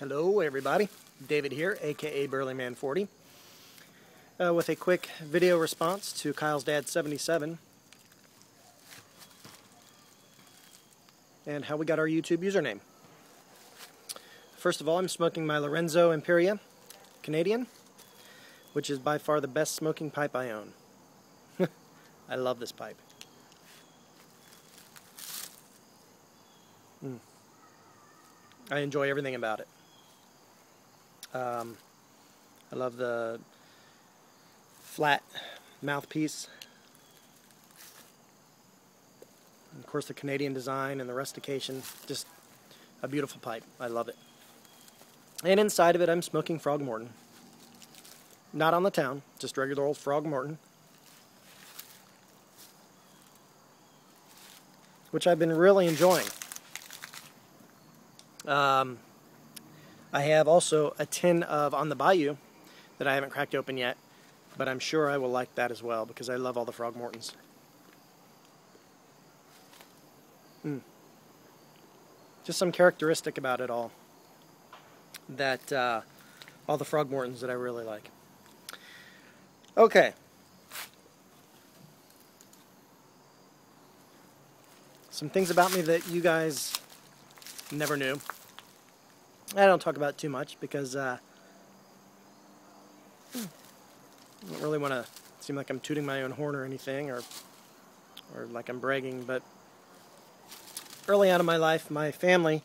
Hello everybody, David here, aka Burlyman40, with a quick video response to Kylesdad77 and how we got our YouTube username. First of all, I'm smoking my Lorenzo Imperia Canadian, which is by far the best smoking pipe I own. I love this pipe. I enjoy everything about it. I love the flat mouthpiece. And of course the Canadian design and the rustication. Just a beautiful pipe. I love it. And inside of it I'm smoking Frog Morton. Not on the town, just regular old Frog Morton. Which I've been really enjoying. I have also a tin of On the Bayou that I haven't cracked open yet, but I'm sure I will like that as well because I love all the Frog Mortons. Just some characteristic about it all that all the Frog Mortons that I really like. Okay. Some things about me that you guys never knew. I don't talk about it too much because I don't really want to seem like I'm tooting my own horn or anything or like I'm bragging, but early on in my life my family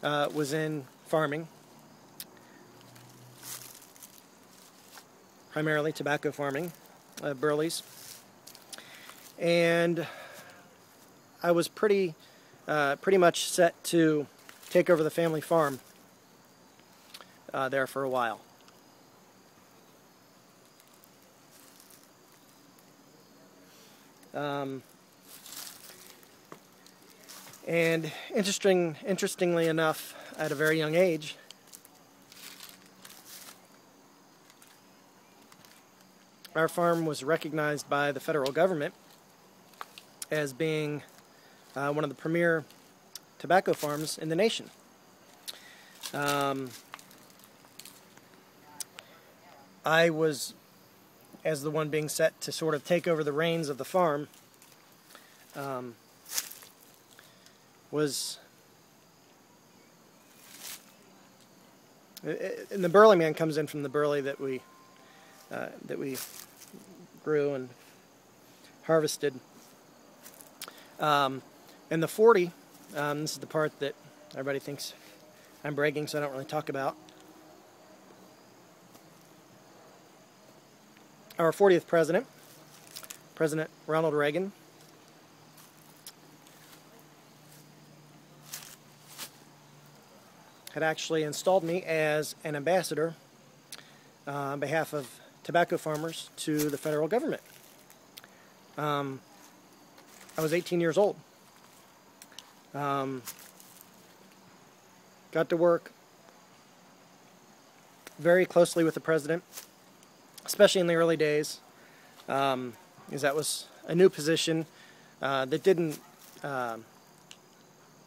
was in farming, primarily tobacco farming, burleys, and I was pretty much set to take over the family farm there for a while. And interestingly enough, at a very young age, our farm was recognized by the federal government as being one of the premier tobacco farms in the nation. I was, as the one being set to sort of take over the reins of the farm, and the burley man comes in from the burley that we grew and harvested. And the 40, this is the part that everybody thinks I'm bragging, so I don't really talk about. Our 40th president, President Ronald Reagan, had actually installed me as an ambassador on behalf of tobacco farmers to the federal government. I was 18 years old. Got to work very closely with the president, especially in the early days, because that was a new position that didn't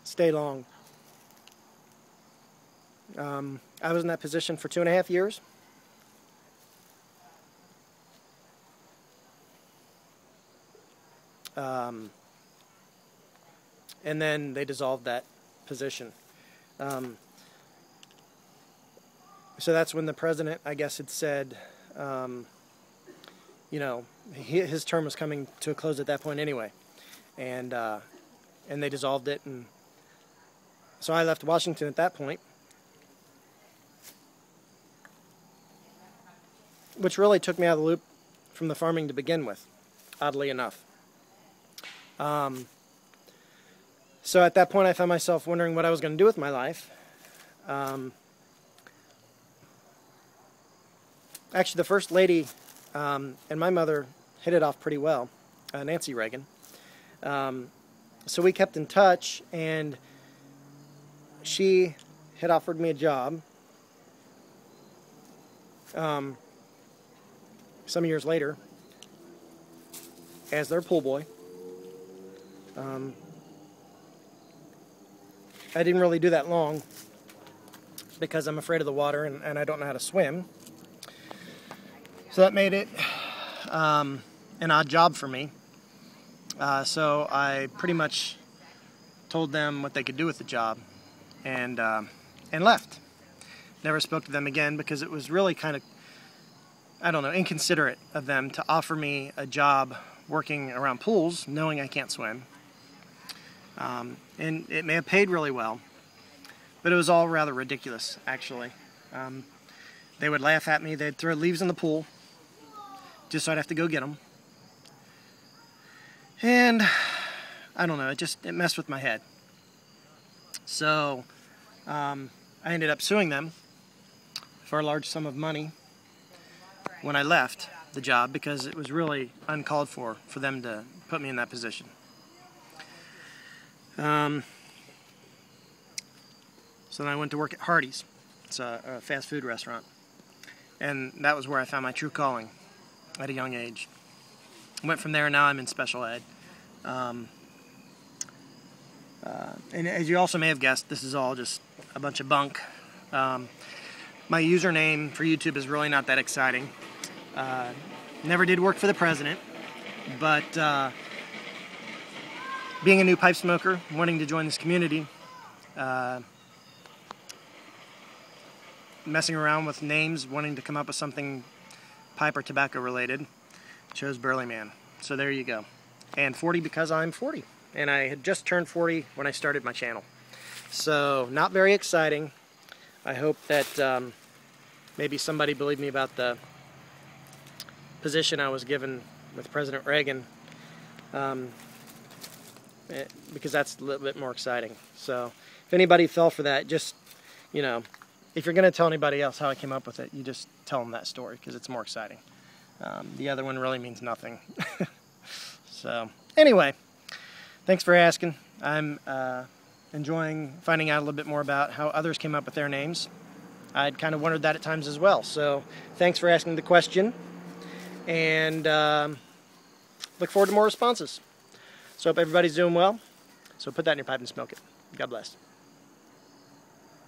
stay long. I was in that position for 2.5 years. And then they dissolved that position. So that's when the president, I guess, had said, you know, his term was coming to a close at that point anyway, and they dissolved it, and so I left Washington at that point, which really took me out of the loop from the farming to begin with, oddly enough. So at that point I found myself wondering what I was going to do with my life. Actually, the First Lady and my mother hit it off pretty well, Nancy Reagan. So we kept in touch, and she had offered me a job some years later as their pool boy. I didn't really do that long. because I'm afraid of the water and I don't know how to swim. So that made it an odd job for me. So I pretty much told them what they could do with the job and left. Never spoke to them again because it was really kind of, I don't know, inconsiderate of them to offer me a job working around pools knowing I can't swim. And it may have paid really well, but it was all rather ridiculous, actually. They would laugh at me. They'd throw leaves in the pool just so I'd have to go get them. And I don't know, it messed with my head. So I ended up suing them for a large sum of money when I left the job because it was really uncalled for them to put me in that position. So then I went to work at Hardee's. It's a fast food restaurant. And that was where I found my true calling at a young age. Went from there, and now I'm in special ed. And as you also may have guessed, this is all just a bunch of bunk. My username for YouTube is really not that exciting. Never did work for the president, but being a new pipe smoker, wanting to join this community, messing around with names, wanting to come up with something pipe or tobacco related, chose Burly Man. So there you go. And 40 because I'm 40. And I had just turned 40 when I started my channel. So not very exciting. I hope that maybe somebody believed me about the position I was given with President Reagan, because that's a little bit more exciting. So if anybody fell for that, just, you know, if you're going to tell anybody else how I came up with it, you just tell them that story because it's more exciting. The other one really means nothing. So anyway, thanks for asking. I'm enjoying finding out a little bit more about how others came up with their names. I'd kind of wondered that at times as well. So thanks for asking the question, and look forward to more responses. So hope everybody's doing well. So put that in your pipe and smoke it. God bless.